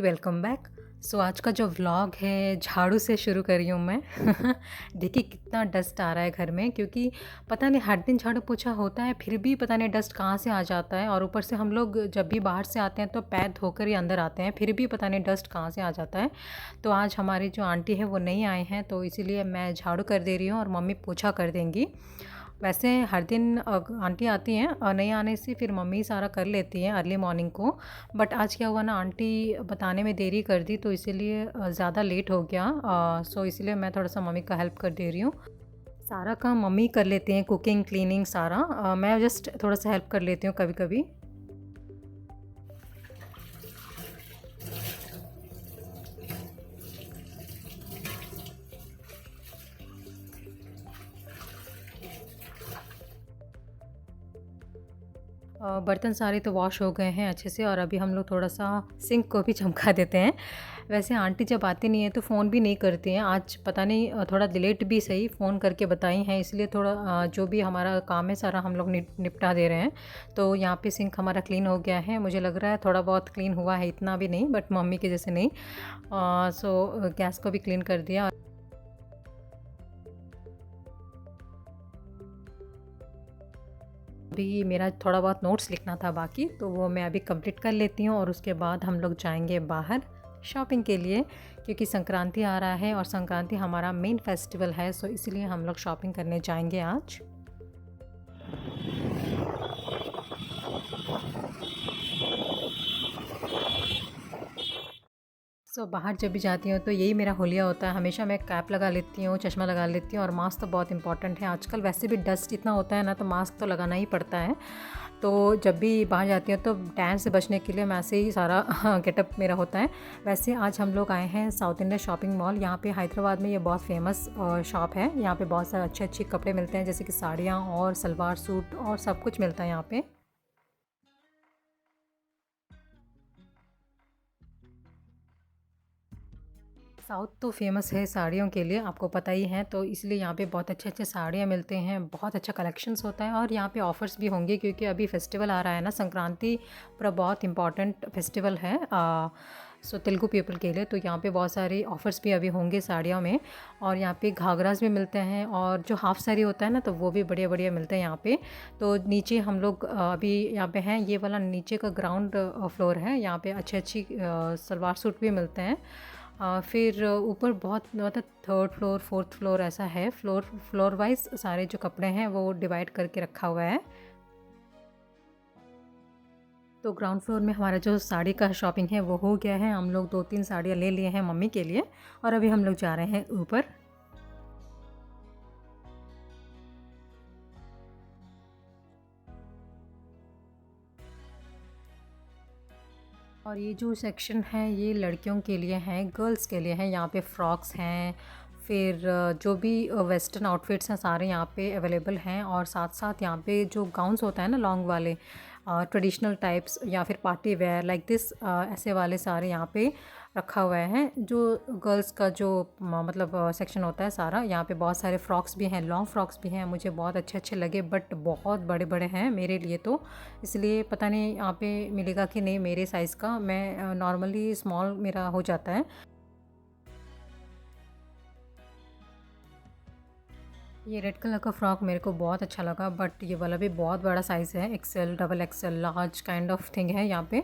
Welcome back. सो आज का जो व्लॉग है झाड़ू से शुरू कर रही हूँ मैं। देखिए कितना डस्ट आ रहा है घर में, क्योंकि पता नहीं हर दिन झाड़ू पोछा होता है फिर भी पता नहीं डस्ट कहाँ से आ जाता है। और ऊपर से हम लोग जब भी बाहर से आते हैं तो पैर धोकर ही अंदर आते हैं, फिर भी पता नहीं डस्ट कहाँ से आ जाता है। तो आज हमारी जो आंटी है वो नहीं आए हैं, तो इसीलिए मैं झाड़ू कर दे रही हूँ और मम्मी पोछा कर देंगी। वैसे हर दिन आंटी आती हैं और नहीं आने से फिर मम्मी सारा कर लेती हैं अर्ली मॉर्निंग को। बट आज क्या हुआ ना, आंटी बताने में देरी कर दी तो इसीलिए ज़्यादा लेट हो गया। सो इसीलिए मैं थोड़ा सा मम्मी का हेल्प कर दे रही हूँ। सारा काम मम्मी कर लेते हैं, कुकिंग क्लीनिंग सारा। मैं जस्ट थोड़ा सा हेल्प कर लेती हूँ कभी कभी। बर्तन सारे तो वॉश हो गए हैं अच्छे से, और अभी हम लोग थोड़ा सा सिंक को भी चमका देते हैं। वैसे आंटी जब आती नहीं है तो फ़ोन भी नहीं करती हैं। आज पता नहीं थोड़ा लेट भी सही फ़ोन करके बताई हैं, इसलिए थोड़ा जो भी हमारा काम है सारा हम लोग निपटा दे रहे हैं। तो यहाँ पे सिंक हमारा क्लीन हो गया है, मुझे लग रहा है थोड़ा बहुत क्लीन हुआ है, इतना भी नहीं बट मम्मी के जैसे नहीं। सो गैस को भी क्लीन कर दिया। अभी मेरा थोड़ा बहुत नोट्स लिखना था बाकी, तो वो मैं अभी कंप्लीट कर लेती हूँ और उसके बाद हम लोग जाएंगे बाहर शॉपिंग के लिए, क्योंकि संक्रांति आ रहा है और संक्रांति हमारा मेन फेस्टिवल है। सो इसलिए हम लोग शॉपिंग करने जाएंगे आज। बाहर जब भी जाती हूँ तो यही मेरा होलिया होता है। हमेशा मैं कैप लगा लेती हूँ, चश्मा लगा लेती हूँ, और मास्क तो बहुत इंपॉर्टेंट है। आजकल वैसे भी डस्ट इतना होता है ना, तो मास्क तो लगाना ही पड़ता है। तो जब भी बाहर जाती हूँ तो टैन से बचने के लिए मैं ऐसे ही सारा गेटअप मेरा होता है। वैसे आज हम लोग आए हैं साउथ इंडियन शॉपिंग मॉल। यहाँ पे हैदराबाद में ये बहुत फेमस शॉप है। यहाँ पे बहुत सारे अच्छे अच्छे कपड़े मिलते हैं, जैसे कि साड़ियाँ और सलवार सूट और सब कुछ मिलता है यहाँ पे। साउथ तो फेमस है साड़ियों के लिए, आपको पता ही है, तो इसलिए यहाँ पे बहुत अच्छे अच्छे साड़ियाँ मिलते हैं, बहुत अच्छा कलेक्शंस होता है। और यहाँ पे ऑफ़र्स भी होंगे, क्योंकि अभी फेस्टिवल आ रहा है ना, संक्रांति पूरा बहुत इंपॉर्टेंट फेस्टिवल है सो तेलुगु पीपल के लिए। तो यहाँ पे बहुत सारे ऑफ़र्स भी अभी होंगे साड़ियों में। और यहाँ पे घाघरास भी मिलते हैं, और जो हाफ़ साड़ी होता है ना, तो वो भी बढ़िया बढ़िया मिलते हैं यहाँ पे। तो नीचे हम लोग अभी यहाँ पे हैं, ये वाला नीचे का ग्राउंड फ्लोर है। यहाँ पे अच्छी अच्छी सलवार सूट भी मिलते हैं। फिर ऊपर बहुत मतलब थर्ड फ्लोर फोर्थ फ्लोर ऐसा है, फ्लोर फ्लोर वाइज सारे जो कपड़े हैं वो डिवाइड करके रखा हुआ है। तो ग्राउंड फ्लोर में हमारा जो साड़ी का शॉपिंग है वो हो गया है। हम लोग 2-3 साड़ियाँ ले लिए हैं मम्मी के लिए, और अभी हम लोग जा रहे हैं ऊपर। और ये जो सेक्शन है ये लड़कियों के लिए हैं, गर्ल्स के लिए हैं। यहाँ पे फ्रॉक्स हैं, फिर जो भी वेस्टर्न आउटफिट्स हैं सारे यहाँ पे अवेलेबल हैं। और साथ साथ यहाँ पे जो गाउन्स होता है ना लॉन्ग वाले, ट्रेडिशनल टाइप्स या फिर पार्टी वेयर लाइक दिस, ऐसे वाले सारे यहाँ पे रखा हुआ है। जो गर्ल्स का जो मतलब सेक्शन होता है सारा, यहाँ पे बहुत सारे फ्रॉक्स भी हैं, लॉन्ग फ्रॉक्स भी हैं, मुझे बहुत अच्छे अच्छे लगे, बट बहुत बड़े बड़े हैं मेरे लिए, तो इसलिए पता नहीं यहाँ पे मिलेगा कि नहीं मेरे साइज़ का। मैं नॉर्मली स्मॉल मेरा हो जाता है। ये रेड कलर का फ्रॉक मेरे को बहुत अच्छा लगा, बट ये वाला भी बहुत बड़ा साइज़ है, Excel double XL large kind of thing है यहाँ पे।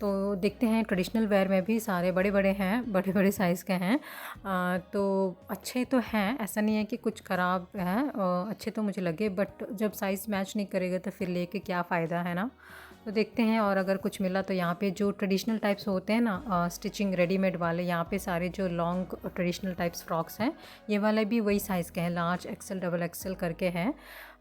तो देखते हैं, ट्रेडिशनल वेयर में भी सारे बड़े बड़े हैं, बड़े बड़े साइज़ के हैं। तो अच्छे तो हैं, ऐसा नहीं है कि कुछ ख़राब है, अच्छे तो मुझे लगे, बट जब साइज़ मैच नहीं करेगा तो फिर लेके क्या फ़ायदा है ना। तो देखते हैं, और अगर कुछ मिला तो यहाँ पे जो ट्रेडिशनल टाइप्स होते हैं ना, स्टिचिंग रेडीमेड वाले, यहाँ पे सारे जो लॉन्ग ट्रेडिशनल टाइप्स फ्रॉक्स हैं, ये वाले भी वही साइज़ के हैं, लार्ज एक्सेल डबल एक्सेल करके हैं।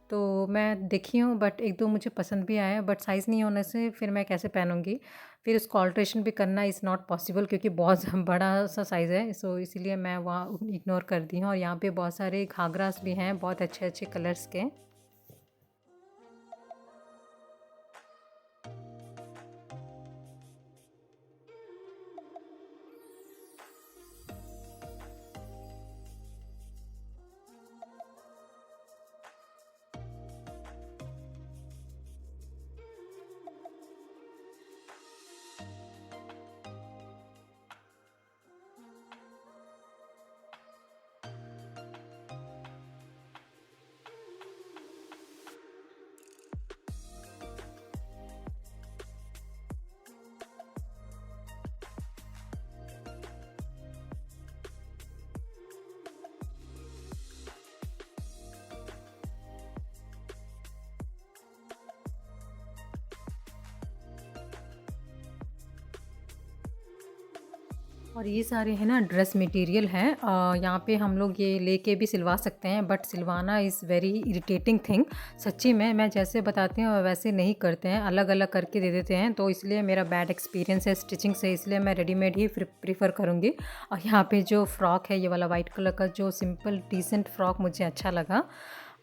तो मैं देखी हूँ, बट एक दो मुझे पसंद भी आया, बट साइज़ नहीं होने से फिर मैं कैसे पहनूँगी। फिर उसको ऑल्ट्रेशन भी करना इज़ नॉट पॉसिबल, क्योंकि बहुत बड़ा सा साइज़ है। सो इसीलिए मैं वहाँ इग्नोर कर दी हूँ। और यहाँ पे बहुत सारे घाघरास भी हैं, बहुत अच्छे अच्छे कलर्स के। और ये सारे हैं ना ड्रेस मटेरियल हैं। यहाँ पे हम लोग ये लेके भी सिलवा सकते हैं, बट सिलवाना इज़ वेरी इरिटेटिंग थिंग। सच्ची में मैं जैसे बताती हूँ वैसे नहीं करते हैं, अलग अलग करके दे देते हैं। तो इसलिए मेरा बैड एक्सपीरियंस है स्टिचिंग से, इसलिए मैं रेडीमेड ही प्रीफर करूँगी। और यहाँ पे जो फ़्रॉक है ये वाला वाइट कलर का जो सिंपल डिसेंट फ़्रॉक मुझे अच्छा लगा,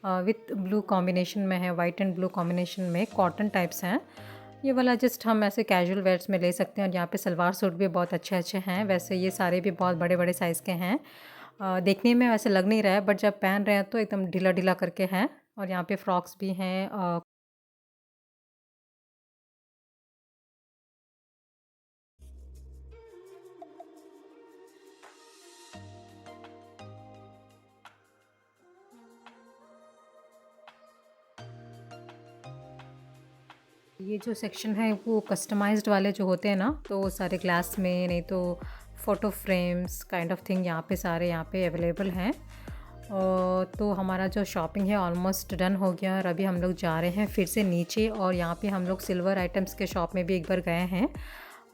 विथ ब्लू कॉम्बिनेशन में है, वाइट एंड ब्लू कॉम्बिनेशन में, कॉटन टाइप्स हैं। ये वाला जस्ट हम ऐसे कैजुअल वेयर्स में ले सकते हैं। और यहाँ पे सलवार सूट भी बहुत अच्छे अच्छे हैं। वैसे ये सारे भी बहुत बड़े बड़े साइज़ के हैं। देखने में वैसे लग नहीं रहा है, बट जब पहन रहे हैं तो एकदम ढीला ढीला करके हैं। और यहाँ पे फ्रॉक्स भी हैं। ये जो सेक्शन है वो कस्टमाइज्ड वाले जो होते हैं ना, तो वो सारे ग्लास में, नहीं तो photo frames kind of thing यहाँ पे सारे यहाँ पे अवेलेबल हैं। तो हमारा जो शॉपिंग है ऑलमोस्ट डन हो गया और अभी हम लोग जा रहे हैं फिर से नीचे। और यहाँ पे हम लोग सिल्वर आइटम्स के शॉप में भी एक बार गए हैं।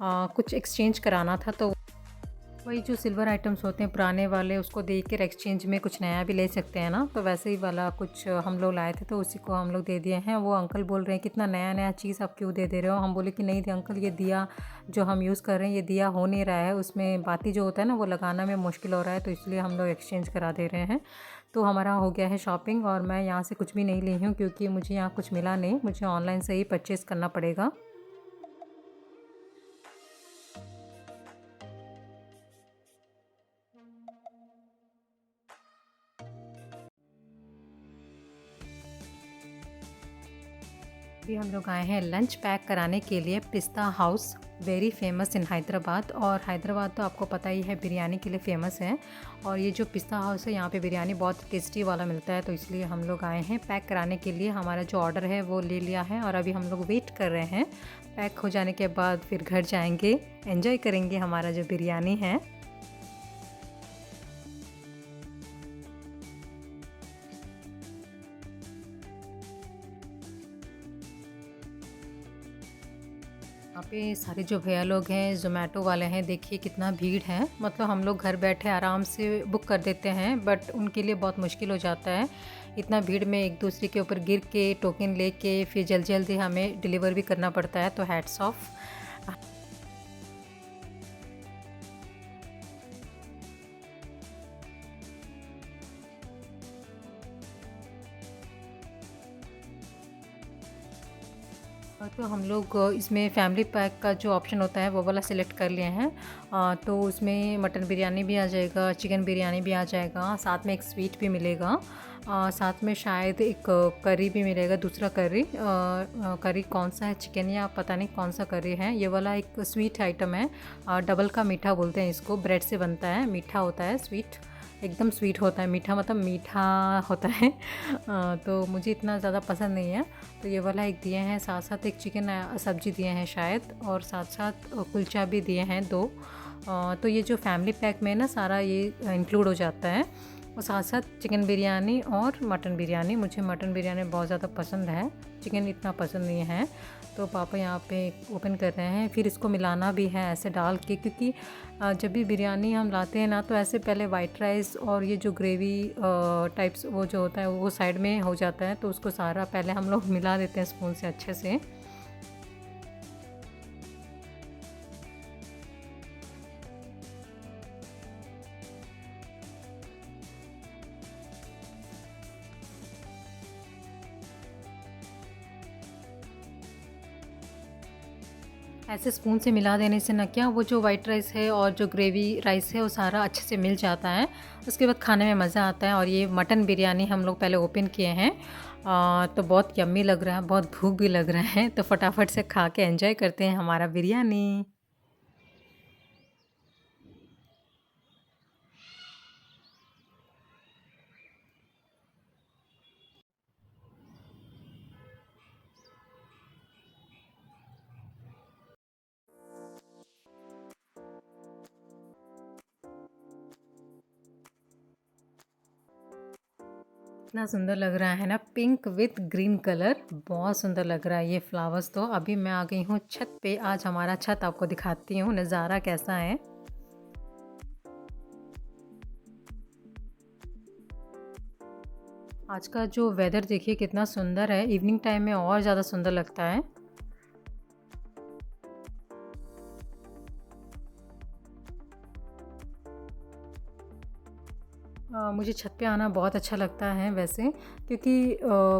कुछ एक्सचेंज कराना था, तो वही जो सिल्वर आइटम्स होते हैं पुराने वाले, उसको देख कर एक्सचेंज में कुछ नया भी ले सकते हैं ना। तो वैसे ही वाला कुछ हम लोग लाए थे, तो उसी को हम लोग दे दिए हैं। वो अंकल बोल रहे हैं कितना नया नया चीज़ आप क्यों दे रहे हो। हम बोले कि नहीं थे अंकल, ये दिया जो हम यूज़ कर रहे हैं ये दिया हो नहीं रहा है, उसमें बाती जो होता है ना वो लगाना में मुश्किल हो रहा है, तो इसलिए हम लोग एक्सचेंज करा दे रहे हैं। तो हमारा हो गया है शॉपिंग। और मैं यहाँ से कुछ भी नहीं ली हूँ क्योंकि मुझे यहाँ कुछ मिला नहीं, मुझे ऑनलाइन से ही परचेज़ करना पड़ेगा। अभी हम लोग आए हैं लंच पैक कराने के लिए पिस्ता house, very famous in Hyderabad. और हैदराबाद तो आपको पता ही है बिरयानी के लिए फ़ेमस है। और ये जो पिस्ता हाउस है यहाँ पे बिरयानी बहुत टेस्टी वाला मिलता है, तो इसलिए हम लोग आए हैं पैक कराने के लिए। हमारा जो ऑर्डर है वो ले लिया है और अभी हम लोग वेट कर रहे हैं। पैक हो जाने के बाद फिर घर जाएंगे, एंजॉय करेंगे हमारा जो बिरयानी है। यहाँ पे सारे जो भैया लोग हैं ज़ोमैटो वाले हैं, देखिए कितना भीड़ है। मतलब हम लोग घर बैठे आराम से बुक कर देते हैं, बट उनके लिए बहुत मुश्किल हो जाता है इतना भीड़ में एक दूसरे के ऊपर गिर के टोकन लेके फिर जल्दी जल्दी हमें डिलीवर भी करना पड़ता है। तो हैट्स ऑफ। तो हम लोग इसमें फैमिली पैक का जो ऑप्शन होता है वो वाला सिलेक्ट कर लिए हैं। तो उसमें मटन बिरयानी भी आ जाएगा, चिकन बिरयानी भी आ जाएगा, साथ में एक स्वीट भी मिलेगा। साथ में शायद एक करी भी मिलेगा, दूसरा करी। करी कौन सा है, चिकन या पता नहीं कौन सा करी है। ये वाला एक स्वीट आइटम है, डबल का मीठा बोलते हैं इसको, ब्रेड से बनता है, मीठा होता है, स्वीट एकदम स्वीट होता है। मीठा मतलब मीठा होता है। तो मुझे इतना ज़्यादा पसंद नहीं है। तो ये वाला एक दिए हैं, साथ साथ एक चिकन सब्जी दिए हैं शायद, और साथ साथ कुलचा भी दिए हैं दो। तो ये जो फैमिली पैक में ना सारा ये इंक्लूड हो जाता है। और साथ साथ चिकन बिरयानी और मटन बिरयानी। मुझे मटन बिरयानी बहुत ज़्यादा पसंद है, चिकन इतना पसंद नहीं है। तो पापा यहाँ पे ओपन कर रहे हैं, फिर इसको मिलाना भी है ऐसे डाल के, क्योंकि जब भी बिरयानी हम लाते हैं ना तो ऐसे पहले वाइट राइस और ये जो ग्रेवी टाइप्स वो जो होता है वो साइड में हो जाता है, तो उसको सारा पहले हम लोग मिला देते हैं स्पून से अच्छे से। ऐसे स्पून से मिला देने से ना क्या, वो जो वाइट राइस है और जो ग्रेवी राइस है वो सारा अच्छे से मिल जाता है। उसके बाद खाने में मज़ा आता है। और ये मटन बिरयानी हम लोग पहले ओपन किए हैं। तो बहुत यम्मी लग रहा है, बहुत भूख भी लग रहा है, तो फटाफट से खा के एंजॉय करते हैं हमारा बिरयानी। इतना सुंदर लग रहा है ना, पिंक विथ ग्रीन कलर, बहुत सुंदर लग रहा है ये फ्लावर्स। तो अभी मैं आ गई हूँ छत पे। आज हमारा छत आपको दिखाती हूँ नज़ारा कैसा है। आज का जो वेदर देखिए कितना सुंदर है, इवनिंग टाइम में और ज़्यादा सुंदर लगता है। मुझे छत पे आना बहुत अच्छा लगता है वैसे, क्योंकि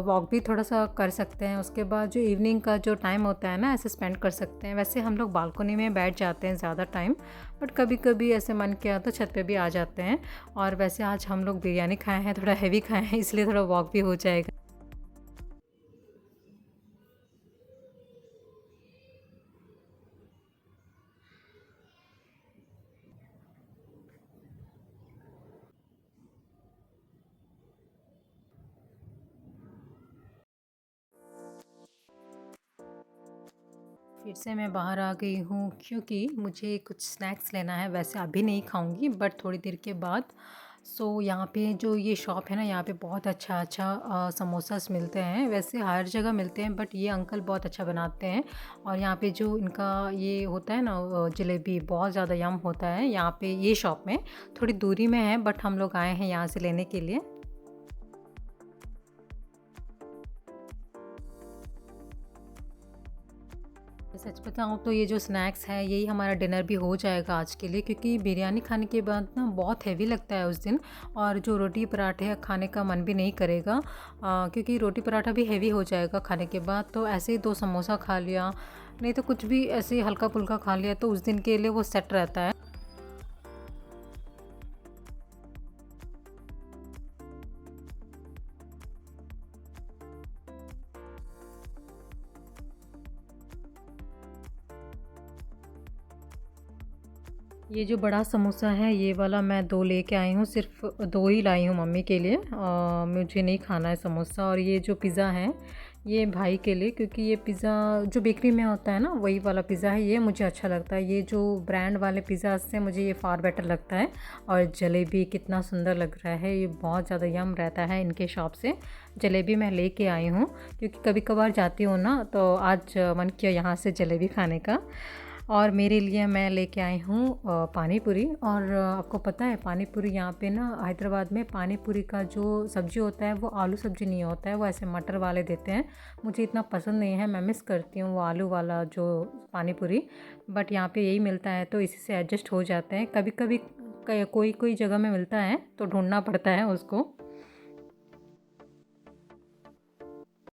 वॉक भी थोड़ा-सा कर सकते हैं, उसके बाद जो इवनिंग का जो टाइम होता है ना ऐसे स्पेंड कर सकते हैं। वैसे हम लोग बालकनी में बैठ जाते हैं ज़्यादा टाइम, बट कभी-कभी ऐसे मन किया तो छत पे भी आ जाते हैं। और वैसे आज हम लोग बिरयानी खाए हैं, थोड़ा हेवी खाए हैं, इसलिए थोड़ा वॉक भी हो जाएगा। फिर से मैं बाहर आ गई हूँ क्योंकि मुझे कुछ स्नैक्स लेना है। वैसे अभी नहीं खाऊंगी बट थोड़ी देर के बाद। यहाँ पे जो ये शॉप है ना, यहाँ पे बहुत अच्छा समोसास मिलते हैं। वैसे हर जगह मिलते हैं बट ये अंकल बहुत अच्छा बनाते हैं। और यहाँ पे जो इनका ये होता है ना, जलेबी बहुत ज़्यादा यम होता है यहाँ पे। ये शॉप में थोड़ी दूरी में है बट हम लोग आए हैं यहाँ से लेने के लिए। सच बताऊँ तो ये जो स्नैक्स है यही हमारा डिनर भी हो जाएगा आज के लिए, क्योंकि बिरयानी खाने के बाद ना बहुत हैवी लगता है उस दिन। और जो रोटी पराठे है खाने का मन भी नहीं करेगा, क्योंकि रोटी पराठा भी हैवी हो जाएगा खाने के बाद। तो ऐसे ही दो समोसा खा लिया, नहीं तो कुछ भी ऐसे ही हल्का फुल्का खा लिया तो उस दिन के लिए वो सेट रहता है। ये जो बड़ा समोसा है ये वाला मैं 2 लेके आई हूँ, सिर्फ़ 2 ही लाई हूँ मम्मी के लिए। मुझे नहीं खाना है समोसा। और ये जो पिज़्ज़ा है ये भाई के लिए, क्योंकि ये पिज़्ज़ा जो बेकरी में होता है ना वही वाला पिज़्ज़ा है, ये मुझे अच्छा लगता है। ये जो ब्रांड वाले पिज़्ज़ा से मुझे ये फ़ार बेटर लगता है। और जलेबी कितना सुंदर लग रहा है, ये बहुत ज़्यादा यम रहता है इनके शॉप से। जलेबी मैं लेके आई हूँ क्योंकि कभी-कभार जाती हूँ ना, तो आज मन किया यहाँ से जलेबी खाने का। और मेरे लिए मैं लेके आई हूँ पानी पूरी। और आपको पता है पानी पूरी यहाँ पे ना हैदराबाद में पानी पूरी का जो सब्ज़ी होता है वो आलू सब्ज़ी नहीं होता है, वो ऐसे मटर वाले देते हैं। मुझे इतना पसंद नहीं है, मैं मिस करती हूँ वो आलू वाला जो पानी पूरी। बट यहाँ पे यही मिलता है तो इसी से एडजस्ट हो जाते हैं। कभी कभी कोई कोई जगह में मिलता है तो ढूंढना पड़ता है उसको।